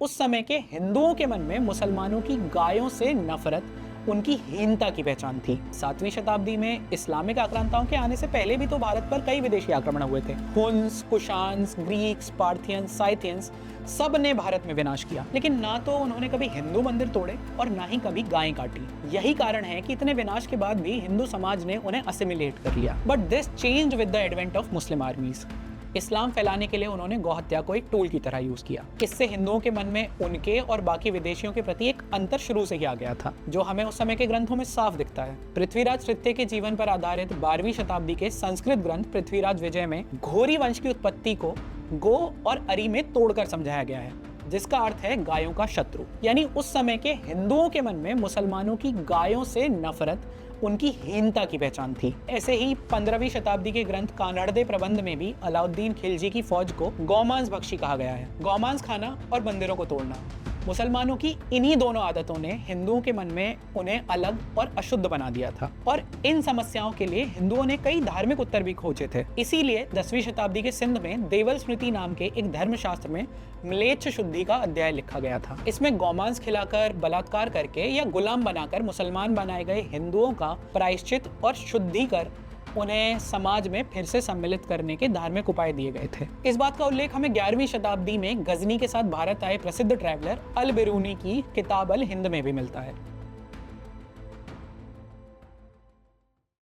उस समय के हिंदुओं के मन में मुसलमानों की गायों से नफरत उनकी हीनता की पहचान थी। 7वीं शताब्दी में इस्लामिक आक्रांताओं के आने से पहले भी तो भारत पर कई विदेशी आक्रमण हुए थे। हुन्स, कुशान्स, ग्रीक्स, पार्थियंस, साइथियंस सब ने भारत में विनाश किया, लेकिन ना तो उन्होंने कभी हिंदू मंदिर तोड़े और ना ही कभी गायें काटी। यही कारण है कि इतने विनाश के बाद भी हिंदू समाज ने उन्हें असिमिलेट कर लिया। But this changed with the advent of Muslim armies. इस्लाम फैलाने के लिए उन्होंने गौहत्या को एक टूल की तरह यूज किया। इससे हिंदुओं के मन में उनके और बाकी विदेशियों के प्रति एक अंतर शुरू से ही आ गया था, जो हमें उस समय के ग्रंथों में साफ दिखता है। पृथ्वीराज तृतीय के जीवन पर आधारित 12वीं शताब्दी के संस्कृत ग्रंथ पृथ्वीराज विजय में घोरी वंश की उत्पत्ति को गो और अरि में तोड़कर समझाया गया है, जिसका अर्थ है गायों का शत्रु। यानी उस समय के हिंदुओं के मन में मुसलमानों की गायों से नफरत उनकी हीनता की पहचान थी। ऐसे ही 15वीं शताब्दी के ग्रंथ कानड़दे प्रबंध में भी अलाउद्दीन खिलजी की फौज को गौमांस भक्षी कहा गया है। गौमांस खाना और मंदिरों को तोड़ना, मुसलमानों की इन्हीं दोनों आदतों ने हिंदुओं के मन में उन्हें अलग और अशुद्ध बना दिया था, और इन समस्याओं के लिए हिंदुओं ने कई धार्मिक उत्तर भी खोजे थे। इसीलिए 10वीं शताब्दी के सिंध में देवल स्मृति नाम के एक धर्मशास्त्र में म्लेच्छ शुद्धि का अध्याय लिखा गया था। इसमें गौमांस खिलाकर, बलात्कार करके या गुलाम बनाकर मुसलमान बनाए गए हिंदुओं का प्रायश्चित और शुद्धि कर उन्हें समाज में फिर से सम्मिलित करने के धार्मिक उपाय दिए गए थे। इस बात का उल्लेख हमें 11वीं शताब्दी में गजनी के साथ भारत आए प्रसिद्ध ट्रैवलर अल बिरूनी की किताब अल हिंद में भी मिलता है।